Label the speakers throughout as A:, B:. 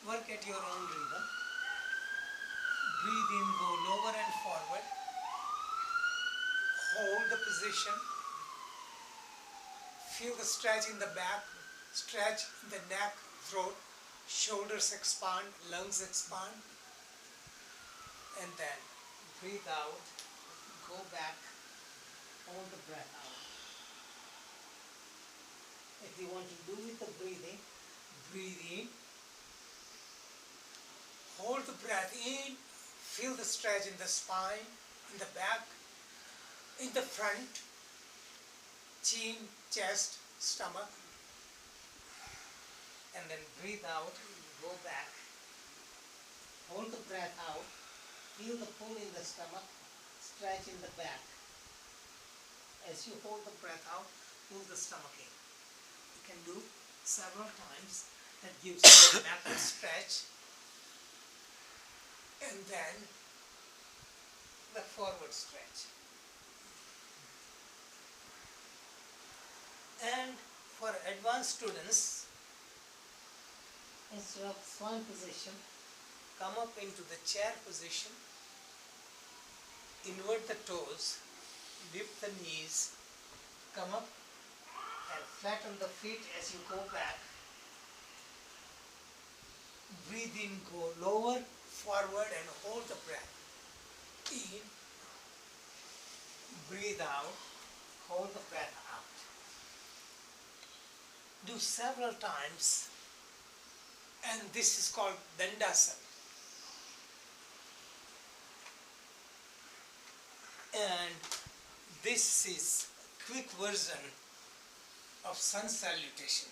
A: Work at your own rhythm. Breathe in, go lower and forward. Hold the position. Feel the stretch in the back, stretch in the neck, throat, shoulders expand, lungs expand. And then breathe out, go back, hold the breath out. If you want to do with the breathing, breathe in, hold the breath in, feel the stretch in the spine, in the back, in the front, chin, chest, stomach. And then breathe out, go back, hold the breath out, feel the pull in the stomach, stretch in the back. As you hold the breath out, pull the stomach in. You can do several times. That gives you a backward stretch. And then the forward stretch. And for advanced students, instead of swan position, come up into the chair position, invert the toes, lift the knees, come up and flatten the feet as you go back. Breathe in, go lower, forward and hold the breath. In, breathe out, hold the breath out. Do several times, and this is called Dandasana. And this is a quick version of sun salutation.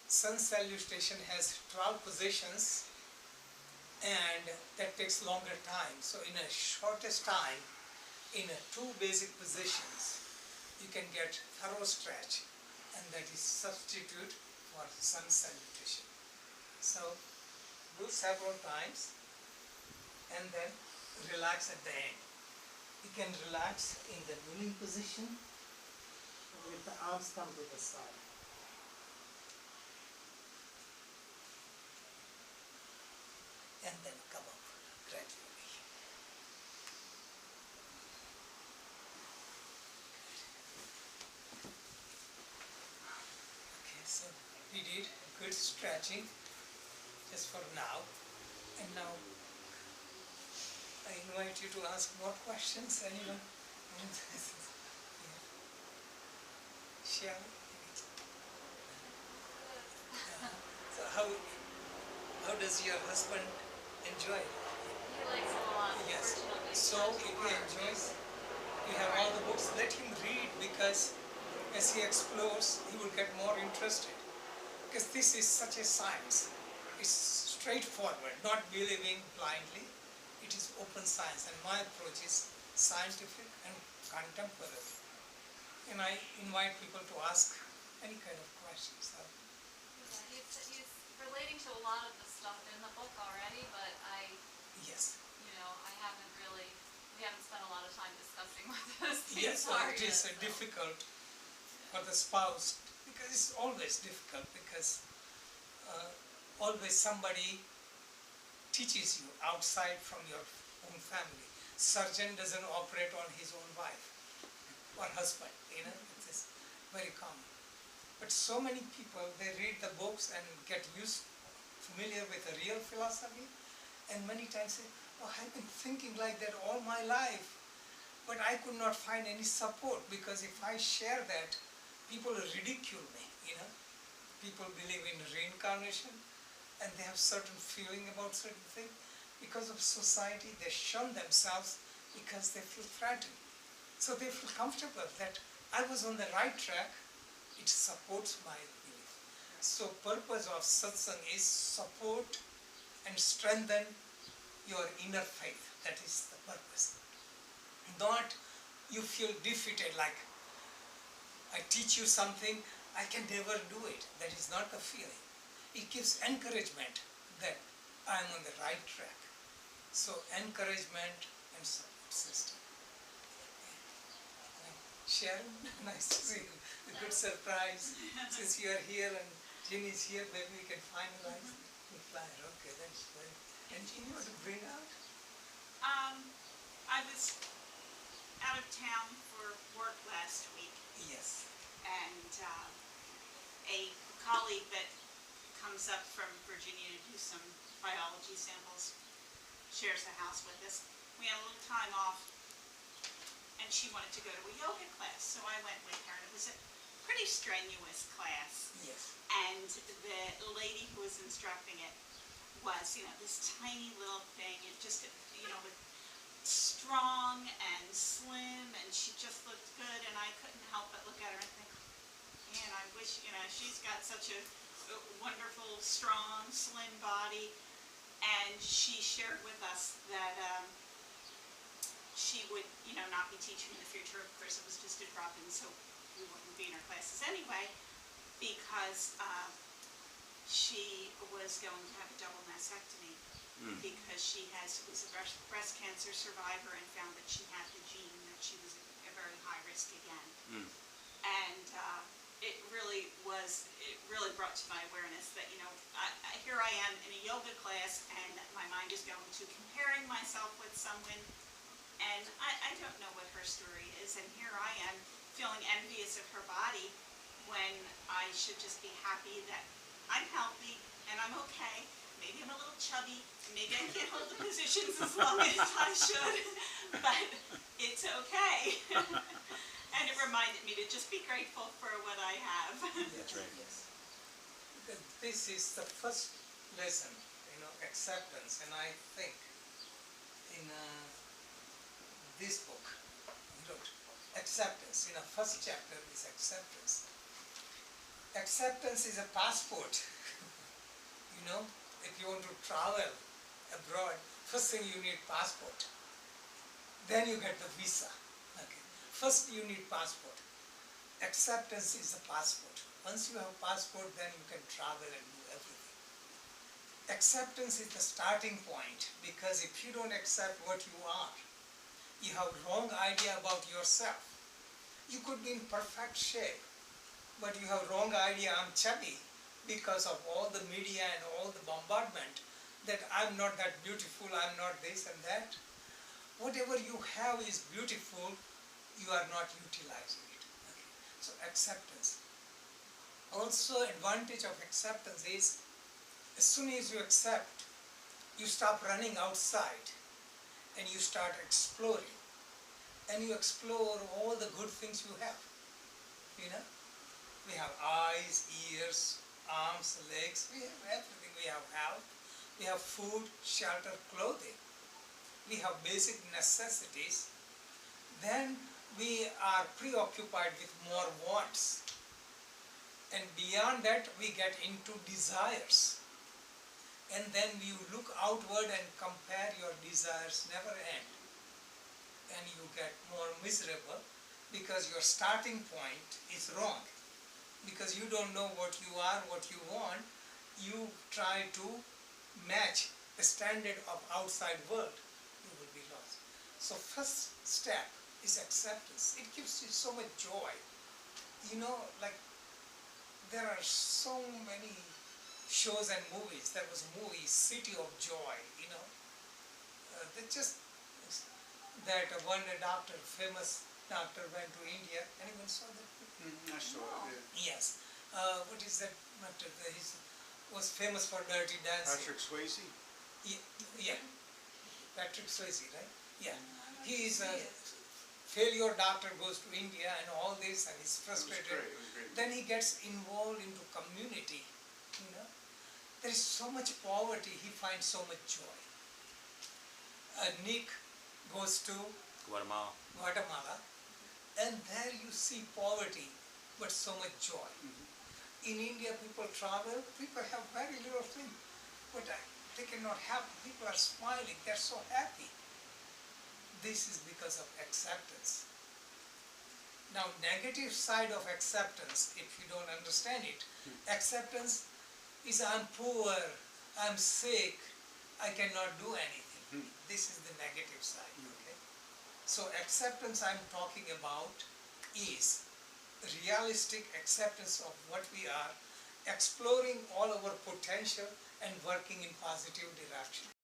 A: Sun salutation has 12 positions and that takes longer time. So in a shortest time, in two basic positions, you can get thorough stretch, and that is substitute for sun salutation. So do several times and then relax at the end. You can relax in the kneeling position with the arms come to the side. And then come up gradually. Okay, so we did good stretching just for now. And now I invite you to ask more questions. Anyone? Shall we? So how does your husband enjoy it?
B: He likes it a lot.
A: Yes.
B: Unfortunately,
A: So
B: not
A: if
B: too
A: he
B: hard.
A: enjoys, you have all the books, let him read, because as he explores, he will get more interested. Because this is such a science. It's straightforward, not believing blindly. It is open science, and my approach is scientific and contemporary. And I invite people to ask any kind of questions.
B: Yeah, he's relating to a lot of the stuff in the book already, but
A: Yes.
B: We haven't spent a lot of time discussing what those things
A: Yes,
B: are
A: it is
B: yet, so.
A: difficult for the spouse, because it's always difficult, because always somebody teaches you outside from your own family. Surgeon doesn't operate on his own wife or husband, it is very common. But so many people, they read the books and get familiar with the real philosophy, and many times say, oh, I've been thinking like that all my life, but I could not find any support, because if I share that, people ridicule me, People believe in reincarnation, and they have certain feeling about certain thing. Because of society, they shun themselves because they feel threatened. So they feel comfortable that I was on the right track, it supports my belief. So purpose of satsang is support and strengthen your inner faith. That is the purpose. Not you feel defeated, like I teach you something, I can never do it. That is not the feeling. It gives encouragement that I am on the right track. So encouragement and support system. Sharon, nice to see you. A good surprise. Since you are here and Ginny is here, maybe we can finalize. flyer, okay, that's very. Anything you want to bring out?
C: I was out of town for work last week,
A: Yes.
C: and a colleague that comes up from Virginia to do some biology samples shares the house with us. We had a little time off, and she wanted to go to a yoga class, so I went with her, and it was a pretty strenuous class.
A: Yes.
C: And the lady who was instructing it was, this tiny little thing, and just, with strong and slim, and she just looked good, and I couldn't help but look at her and think, man, I wish, she's got such a wonderful, strong, slim body. And she shared with us that she would, not be teaching in the future. Of course, it was just a drop-in, so we wouldn't be in her classes anyway, because she was going to have a double mastectomy because she was a breast cancer survivor and found that she had the gene, that she was at very high risk again. And it really brought to my awareness that, here I am in a yoga class, and my mind is going to comparing myself with someone, and I don't know what her story is, and here I am feeling envious of her body when I should just be happy that I'm healthy and I'm okay. Maybe I'm a little chubby, maybe I can't hold the positions as long as I should, but it's okay. And it reminded me to just be grateful for what I have.
A: Yes, right. Yes. Because this is the first lesson, acceptance, and I think in this book, acceptance, first chapter is acceptance. Acceptance is a passport. If you want to travel abroad, first thing you need passport. Then you get the visa. Okay. First you need passport. Acceptance is the passport. Once you have passport, then you can travel and do everything. Acceptance is the starting point, because if you don't accept what you are, you have wrong idea about yourself. You could be in perfect shape, but you have wrong idea, I'm chubby, because of all the media and all the bombardment that I'm not that beautiful, I'm not this and that. Whatever you have is beautiful, you are not utilizing it. Okay. So acceptance. Also, advantage of acceptance is, as soon as you accept, you stop running outside and you start exploring. And you explore all the good things you have. We have eyes, ears, arms, legs, we have everything. We have health, we have food, shelter, clothing. We have basic necessities. Then we are preoccupied with more wants. And beyond that, we get into desires. And then you look outward and compare, your desires never end. And you get more miserable because your starting point is wrong. Because you don't know what you are, what you want, you try to match the standard of outside world, you will be lost. So first step is acceptance. It gives you so much joy. Like there are so many shows and movies. There was a movie, City of Joy, that one doctor, famous doctor, went to India. Anyone saw that?
D: I saw it.
A: Yes. What is that doctor? He was famous for Dirty Dancing.
D: Patrick Swayze?
A: Yeah. Patrick Swayze, right? Yeah. He is a failure doctor, goes to India and all this, and he's frustrated.
D: It was great.
A: Then he gets involved into community. There is so much poverty, he finds so much joy. Nick goes to Guatemala, and there you see poverty, but so much joy. In India, people travel, people have very little thing, but they cannot help. People are smiling, they're so happy. This is because of acceptance. Now, negative side of acceptance, if you don't understand it, acceptance is I'm poor, I'm sick, I cannot do anything. This is the negative side. Okay? So acceptance I'm talking about is realistic acceptance of what we are, exploring all our potential and working in positive direction.